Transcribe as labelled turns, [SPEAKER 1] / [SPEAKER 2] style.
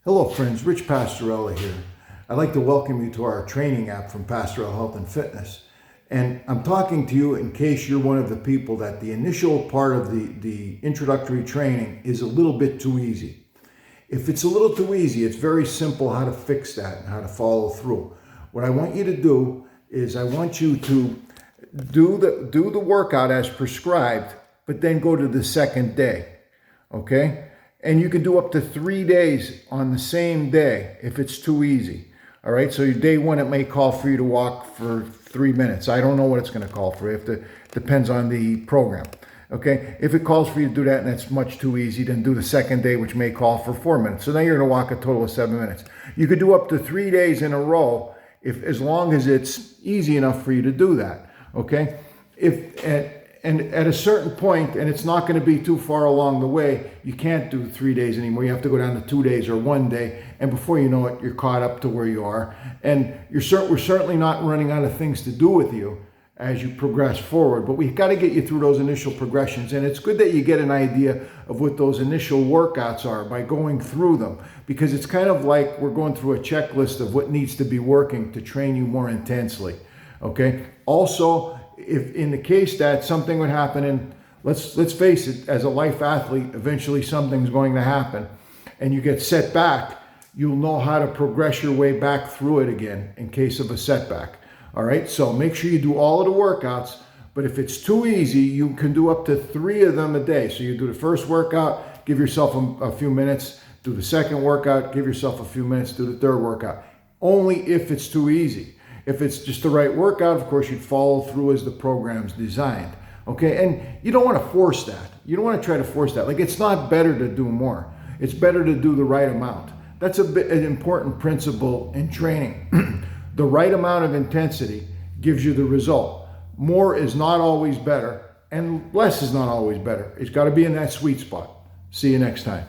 [SPEAKER 1] Hello friends, Rich Pastorella here. I'd like to welcome you to our training app from Pastorella Health and Fitness. And I'm talking to you in case you're one of the people that the initial part of the introductory training is a little bit too easy. If it's a little too easy, it's very simple how to fix that and how to follow through. What I want you to do is I want you to do the workout as prescribed, but then go to the second day, okay? And you can do up to 3 days on the same day if it's too easy. All right, so your day one, it may call for you to walk for 3 minutes. I don't know what it's going to call for you. Depends on the program. Okay, if it calls for you to do that and that's much too easy, then do the second day, which may call for 4 minutes. So now you're going to walk a total of 7 minutes. You could do up to 3 days in a row as long as it's easy enough for you to do that. Okay, and at a certain point, and it's not going to be too far along the way, you can't do 3 days anymore. You have to go down to 2 days or 1 day. And before you know it, you're caught up to where you are. And we're certainly not running out of things to do with you as you progress forward. But we've got to get you through those initial progressions. And it's good that you get an idea of what those initial workouts are by going through them. Because it's kind of like we're going through a checklist of what needs to be working to train you more intensely. Okay? Also, if in the case that something would happen, and let's face it, as a life athlete, eventually something's going to happen and you get set back, you'll know how to progress your way back through it again in case of a setback. All right, so make sure you do all of the workouts, but if it's too easy, you can do up to 3 of them a day. So you do the first workout, give yourself a few minutes, do the second workout, give yourself a few minutes, do the third workout. Only if it's too easy. If it's just the right workout, of course, you'd follow through as the program's designed. Okay, and you don't want to force that. You don't want to try to force that. Like, it's not better to do more. It's better to do the right amount. That's an important principle in training. The right amount of intensity gives you the result. More is not always better, and less is not always better. It's got to be in that sweet spot. See you next time.